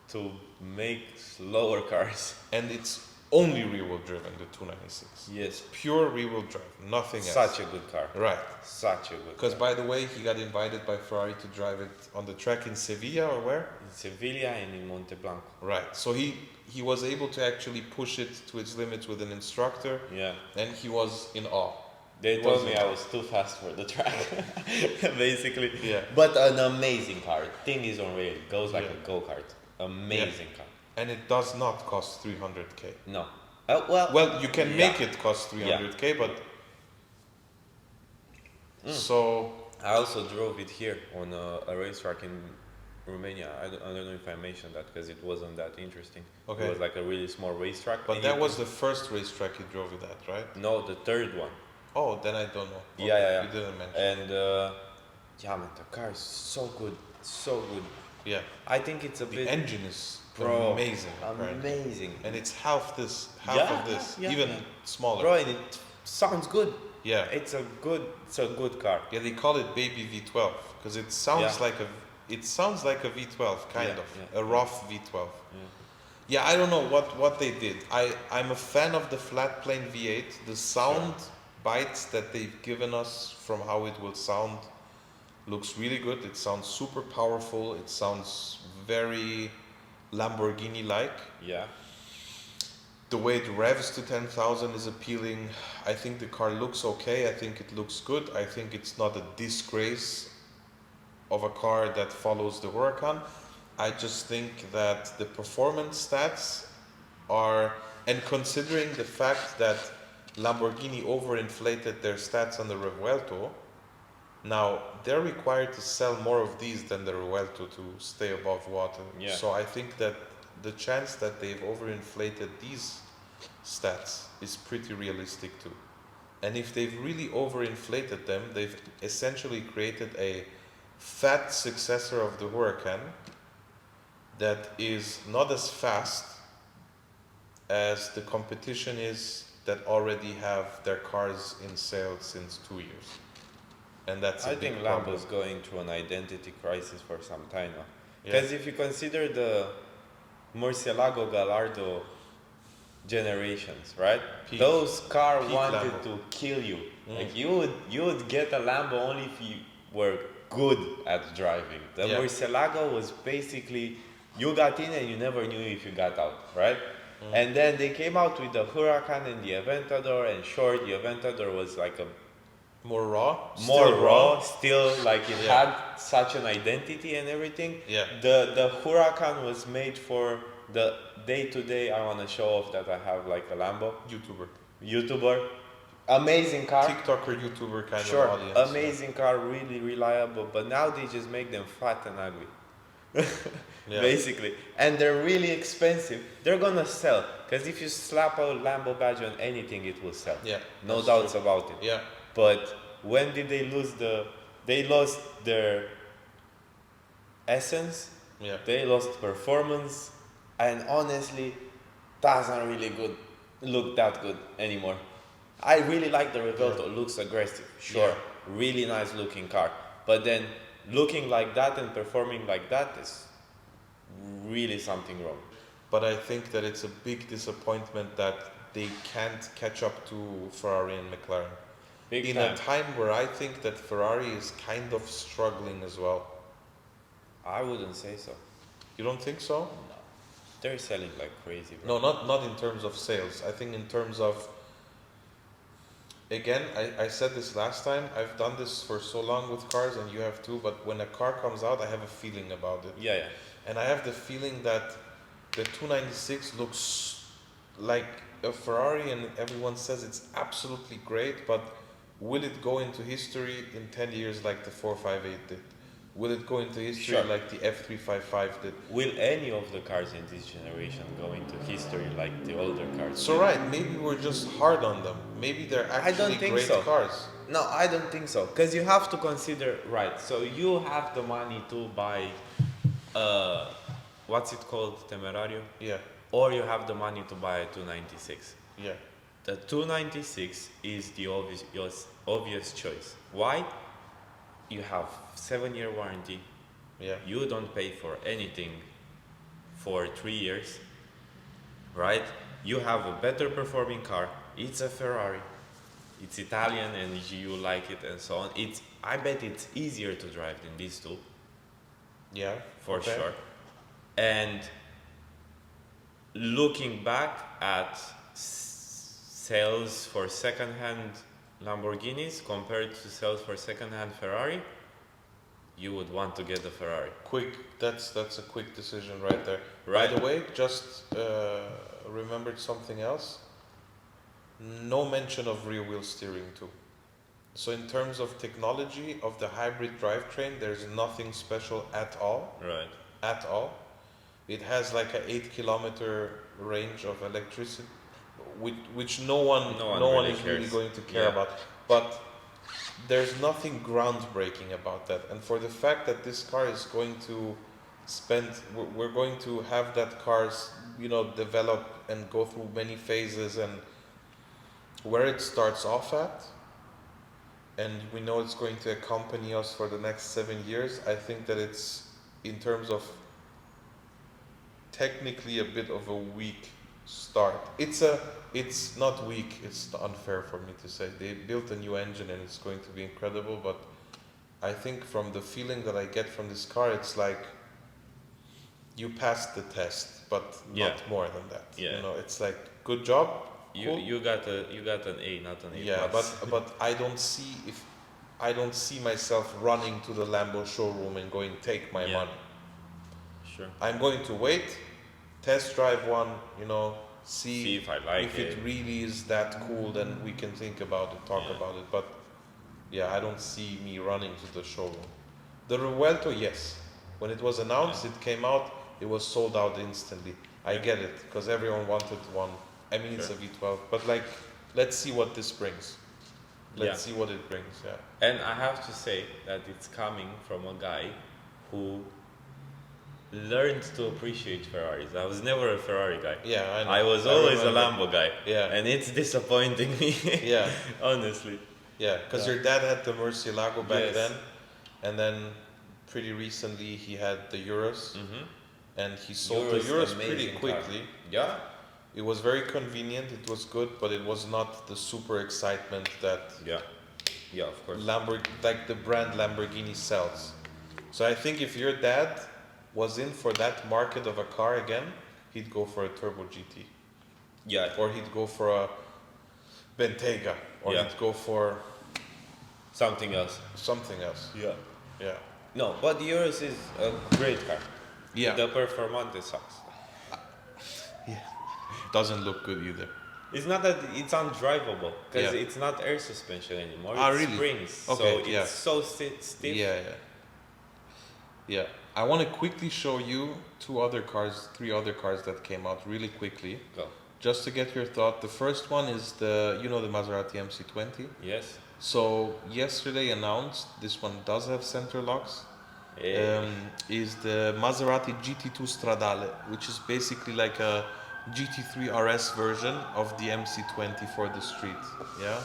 to make slower cars? And it's only rear-wheel driven, the 296. Yes. Pure rear-wheel drive, nothing else. Such a good car. Right. Such a good Because car. by the way, he got invited by Ferrari to drive it on the track in Sevilla or where? In Sevilla and in Monte Blanco. Right. So he was able to actually push it to its limits with an instructor, Yeah. and he was in awe. They It told was me in I awe. was too fast for the track, basically. Yeah. But an amazing car. Thing is unreal. It goes like Yeah. a go-kart. Amazing car. And it does not cost 300k. No. Well, you can yeah. make it cost 300k, but so I also drove it here on a racetrack in Romania. I don't know if I mentioned that because it wasn't that interesting. Okay. It was like a really small racetrack. but and that you was the first racetrack you drove it at, right? No, the third one. Oh, then I don't know. Yeah, yeah. You didn't mention. And yeah, man, the car is so good. So good. Yeah. I think it's a The bit engine is Bro, amazing. apparently. amazing. And it's half Yeah, of this, yeah, even yeah. smaller. Bro, and it sounds good. Yeah. It's a good car. Yeah, they call it baby V12 because it sounds Yeah. like a V12 kind Yeah, of yeah. a rough V12. Yeah. Yeah, I don't know what they did. I'm a fan of the flat plane V8. The sound bites that they've given us from how it will sound looks really good. It sounds super powerful. It sounds very Lamborghini-like. Yeah. The way it revs to 10,000 is appealing. I think the car looks okay. I think it looks good. I think it's not a disgrace of a car that follows the Huracan. I just think that the performance stats are, and considering the fact that Lamborghini overinflated their stats on the Revuelto, now they're required to sell more of these than the Revuelto to stay above water. Yeah. So I think that the chance that they've overinflated these stats is pretty realistic too. And if they've really overinflated them, they've essentially created a fat successor of the Huracan that is not as fast as the competition is that already have their cars in sale since 2 years. And that's a I big think problem. Lambo's going through an identity crisis for some time now. Yeah. Because if you consider the Murcielago Gallardo generations, right? Peak- Those cars peak wanted Lambo. to kill you. Mm. Like you would get a Lambo only if you were good at driving. The Yeah. Murcielago was basically you got in and you never knew if you got out, right? And then they came out with the Huracan and the Aventador, and sure, the Aventador was like a More raw. more Still raw, still like it Yeah. had such an identity and everything. Yeah. The Huracan was made for the day to day. I want to show off that I have like a Lambo. YouTuber, amazing car. TikToker, YouTuber kind Sure, of audience. amazing car, really reliable. But now they just make them fat and ugly. Yeah. Basically, and they're really expensive. They're gonna sell because if you slap a Lambo badge on anything, it will sell. Yeah. No that's doubts true. about it. Yeah. But when did they lose they lost their essence, Yeah. they lost performance, and honestly, doesn't really look that good anymore. I really like the Revelto, looks aggressive, sure, really nice looking car. But then looking like that and performing like that is really something wrong. But I think that it's a big disappointment that they can't catch up to Ferrari and McLaren. Big In time. a time where I think that Ferrari is kind of struggling as well. I wouldn't say so. You don't think so? No. They're selling like crazy, bro. No, not in terms of sales. I think in terms of, again, I said this last time, I've done this for so long with cars and you have too, but when a car comes out, I have a feeling about it. Yeah. And I have the feeling that the 296 looks like a Ferrari and everyone says it's absolutely great, but will it go into history in 10 years like the 458 did? Will it go into history Sure. like the F355 did? Will any of the cars in this generation go into history like the older cars? So right, maybe we're just hard on them. Maybe they're actually think great so. cars. No, I don't think so. Because you have to consider, right, so you have the money to buy, what's it called, Temerario? Yeah, Or you have the money to buy a 296. yeah, The 296 is the obvious choice. Why? You have 7-year warranty. yeah, You don't pay for anything for 3 years, right? You have a better performing car. It's a Ferrari. It's Italian and you like it and so on. I bet it's easier to drive than these two, yeah. for Okay. sure. And looking back at sales for second-hand Lamborghinis compared to sales for second-hand Ferrari, you would want to get the Ferrari. Quick, that's a quick decision right there. Right. By the way, just remembered something else. No mention of rear wheel steering too. So in terms of technology of the hybrid drivetrain, there's nothing special at all. Right. At all. It has like a 8-kilometer range of electricity, which no one really is really cares. going to care Yeah. about. But there's nothing groundbreaking about that. And for the fact that this car is going to we're going to have that cars, develop and go through many phases, and where it starts off at, and we know it's going to accompany us for the next 7 years, I think that it's, in terms of technically, a bit of a weak start. It's not weak, it's unfair for me to say. They built a new engine and it's going to be incredible, but I think from the feeling that I get from this car, it's like you passed the test, but Yeah. not more than that. Yeah. It's like, good job. Cool. You got an A, not an A+. Yeah, but I don't see myself running to the Lambo showroom and going, take my Yeah. money. Sure. I'm going to wait, test drive one, See if I like if it it. really is that cool, then we can think about it, talk Yeah. about it. But yeah, I don't see me running to the showroom. The Revuelto, yes. When it was announced, it came out, it was sold out instantly. I Yeah. get it, because everyone wanted one. I mean, it's Sure. a V12, but let's see what this brings. Let's Yeah. see what it brings, yeah. And I have to say that it's coming from a guy who learned to appreciate Ferraris. I was never a Ferrari guy. Yeah, I know. I was always a remember. Lambo guy. Yeah. And it's disappointing me. Yeah. Honestly. Yeah, because Yeah. your dad had the Murcielago back Yes. then, and then pretty recently he had the Urus, Mm-hmm. and he sold the Urus pretty quickly. Yeah. It was very convenient, it was good, but it was not the super excitement that Yeah. Yeah, of course. like the brand Lamborghini sells. So I think if your dad was in for that market of a car again, he'd go for a Turbo GT, Yeah. or he'd go for a Bentayga, or Yeah. he'd go for something else. something else. Yeah. Yeah. No, but yours is a great car. Yeah. The Performante sucks. Yeah. Doesn't look good either. It's not that it's undrivable because Yeah. it's not air suspension anymore. Ah, It's really? springs, Okay, so yeah. it's so stiff. Yeah, yeah. Yeah. I want to quickly show you three other cars that came out really quickly. Go. Just to get your thought. The first one is the Maserati MC20. Yes. So yesterday announced, this one does have center locks. Yeah. Is the Maserati GT2 Stradale, which is basically like a GT3 RS version of the MC20 for the street. Yeah.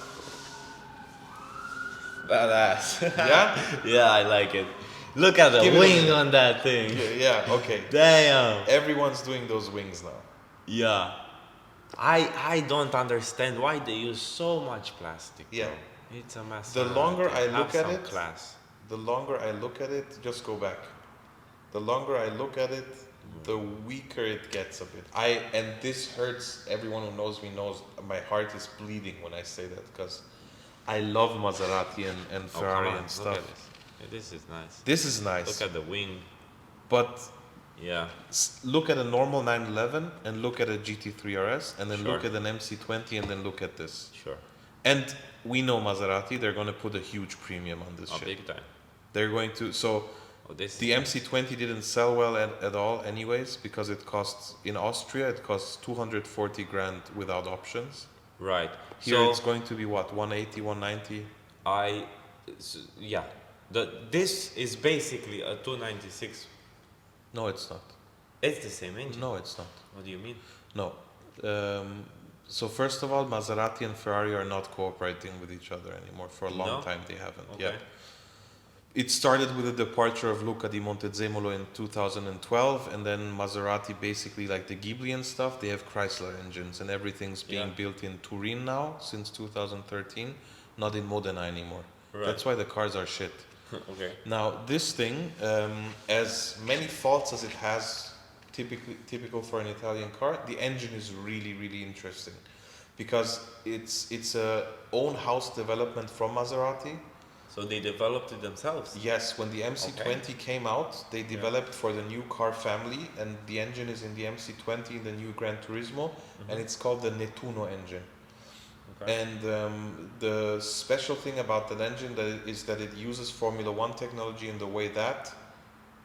Badass. Yeah. Yeah, I like it. Look at the Give it a wing minute. on that thing. Yeah. Okay. Damn. Everyone's doing those wings now. Yeah. I don't understand why they use so much plastic. Yeah. Bro. It's a mess. The longer I look at it, class. the longer I look at it, just go back. The longer I look at it, the weaker it gets a bit. And this hurts. Everyone who knows me knows my heart is bleeding when I say that because I love Maserati and Ferrari and stuff. Look at this. Yeah, this is nice. This is nice. Look at the wing. But Yeah. look at a normal 911 and look at a GT3 RS and then Sure. look at an MC20 and then look at this. Sure. And we know Maserati, they're going to put a huge premium on this Oh, shit. big time. They're going to, so Oh, this the is MC20 didn't sell well at all anyways because it costs, in Austria, it costs 240 grand without options. right. Here So it's going to be what, 180, 190? yeah. This is basically a 296. No, it's not. It's the same engine. No, it's not. What do you mean? No. So first of all, Maserati and Ferrari are not cooperating with each other anymore. For a long No? time they haven't. Okay. Yeah. It started with the departure of Luca di Montezemolo in 2012, and then Maserati, basically like the Ghibli and stuff, they have Chrysler engines, and everything's being Yeah. built in Turin now since 2013, not in Modena anymore. Right. That's why the cars are shit. Okay. Now this thing, as many faults as it has, typical for an Italian car, the engine is really, really interesting, because it's a own house development from Maserati. So they developed it themselves. Yes, when the MC20 came out, they developed for the new car family, and the engine is in the MC20 in the new Gran Turismo, and it's called the Nettuno engine. Okay. And the special thing about that engine is that it uses Formula One technology in the way that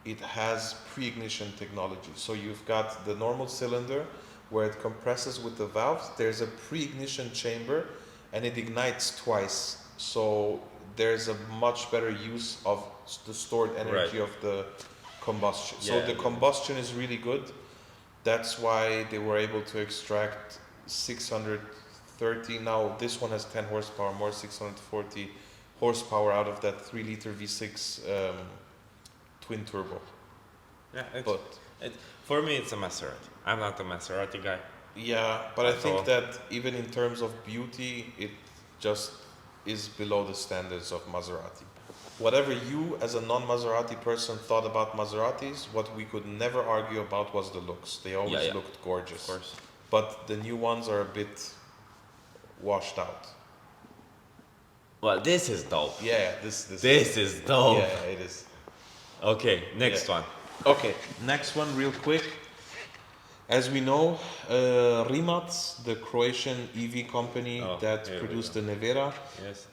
it has pre-ignition technology. So you've got the normal cylinder where it compresses with the valves. There's a pre-ignition chamber, and it ignites twice. So there's a much better use of the stored energy of the combustion. So Yeah, the yeah. combustion is really good. That's why they were able to extract 630. Now this one has 10 horsepower more, 640 horsepower out of that 3-liter V6 twin turbo. Yeah. But For me, it's a Maserati. I'm not a Maserati guy. yeah, but I At think all. that even in terms of beauty, it just is below the standards of Maserati. Whatever you, as a non-Maserati person, thought about Maseratis, what we could never argue about was the looks. They always Yeah. looked gorgeous. Of course. But the new ones are a bit washed out. Well, this is dope. Yeah, this This is dope. yeah, it is. Okay, next Yeah. one. Okay, next one, real quick. As we know, Rimac, the Croatian EV company that here we produced go. the Nevera, Yes.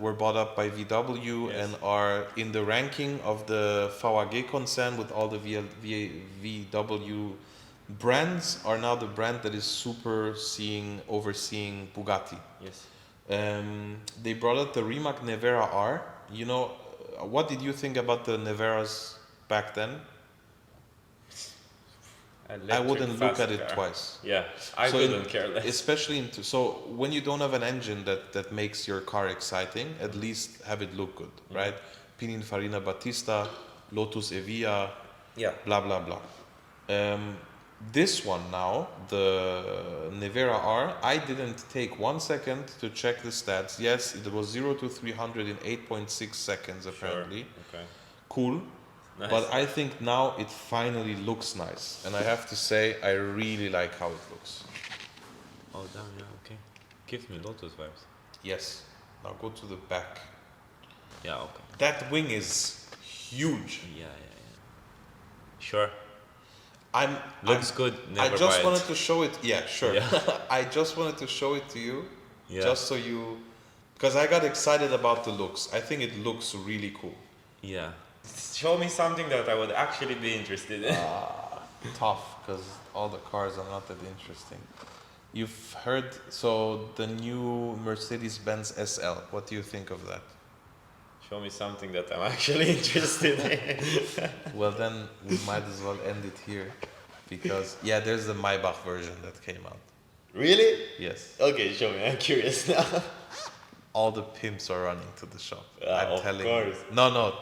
were bought up by VW Yes. and are in the ranking of the VAG concern with all the VW brands, are now the brand that is overseeing Bugatti. Yes. They brought out the Rimac Nevera R. You know, what did you think about the Neveras back then? I wouldn't look at it twice. Yeah, I So couldn't care less. Especially so when you don't have an engine that makes your car exciting, at least have it look good, right? Pininfarina Battista, Lotus Evija, Yeah. blah blah blah. This one now, the Nevera R, I didn't take 1 second to check the stats. Yes, it was 0 to 300 in 8.6 seconds apparently. Okay. Cool. Nice. But I think now it finally looks nice. And I have to say, I really like how it looks. Oh damn, yeah, okay. Gives me Lotus vibes. Yes. Now go to the back. Yeah, okay. That wing is huge. Yeah. Sure. Looks I'm good. I Never just buy wanted it. to show it. Yeah, sure. Yeah. I just wanted to show it to you, Yeah. just so you, because I got excited about the looks. I think it looks really cool. Yeah. Show me something that I would actually be interested in. Tough, because all the cars are not that interesting. You've heard, so the new Mercedes-Benz SL. What do you think of that? Show me something that I'm actually interested in. Well, then we might as well end it here, because yeah, there's the Maybach version that came out. Really? Yes. Okay, show me. I'm curious now. All the pimps are running to the shop. Of telling course. you. No,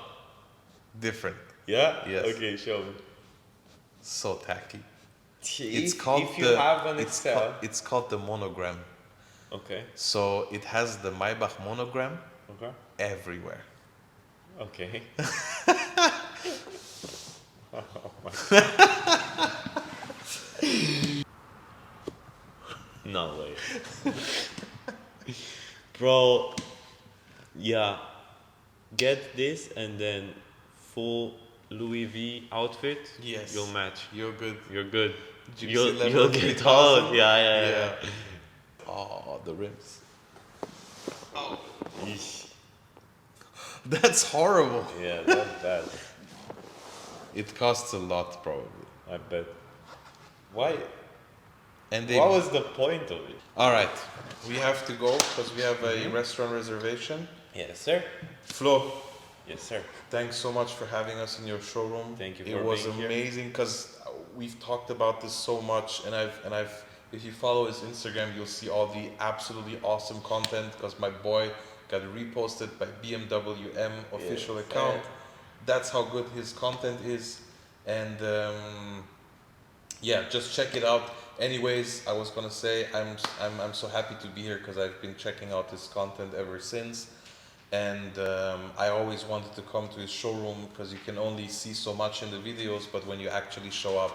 different. Yeah? Yes. Okay, show me. So tacky. If you have an Excel. It's called the monogram. Okay. So it has the Maybach monogram Okay. everywhere. Okay. No way. Bro, yeah. Get this and then full Louis V outfit. Yes. You'll match. You're good. You're good. Gypsy You'll level get 3000? all. Yeah. Oh, the rims. Yeesh. That's horrible. Yeah, that's bad. It costs a lot, probably. I bet. Why? And What was the point of it? All right, we have to go because we have a restaurant reservation. Yes, sir. Flo, Yes, sir. thanks so much for having us in your showroom. Thank you It for was being here. amazing because we've talked about this so much, and I've. If you follow his Instagram, you'll see all the absolutely awesome content. Because my boy got reposted by BMW M official Yes, account. sir. That's how good his content is, and yeah, just check it out. Anyways, I was gonna say I'm so happy to be here because I've been checking out his content ever since. And I always wanted to come to his showroom because you can only see so much in the videos, but when you actually show up.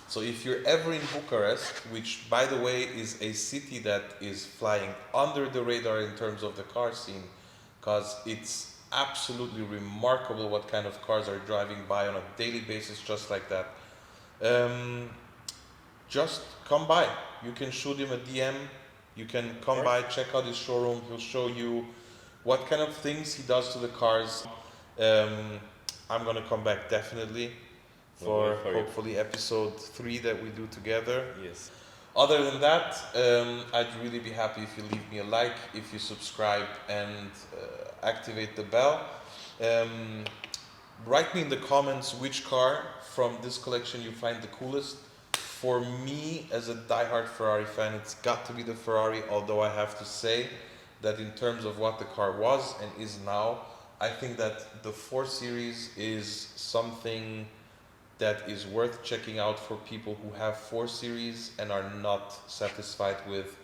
So if you're ever in Bucharest, which by the way is a city that is flying under the radar in terms of the car scene, because it's absolutely remarkable what kind of cars are driving by on a daily basis just like that. Just come by. You can shoot him a DM. You can come by, check out his showroom. He'll show you what kind of things he does to the cars. I'm gonna come back definitely for We'll wait for you. hopefully episode 3 that we do together. Yes. Other than that, I'd really be happy if you leave me a like, if you subscribe and activate the bell. Write me in the comments which car from this collection you find the coolest. For me, as a diehard Ferrari fan, it's got to be the Ferrari, although I have to say that in terms of what the car was and is now, I think that the 4 Series is something that is worth checking out for people who have 4 Series and are not satisfied with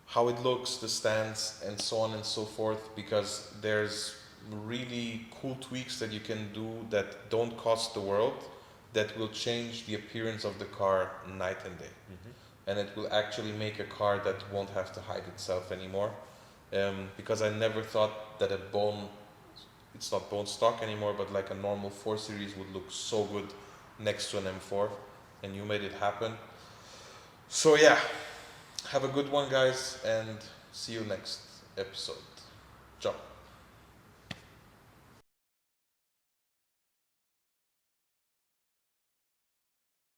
how it looks, the stance, and so on and so forth, because there's really cool tweaks that you can do that don't cost the world, that will change the appearance of the car night and day. And it will actually make a car that won't have to hide itself anymore. Because I never thought that a bone, it's not bone stock anymore, but like a normal 4 Series would look so good next to an M4, and you made it happen. So yeah, have a good one guys, and see you next episode. Ciao.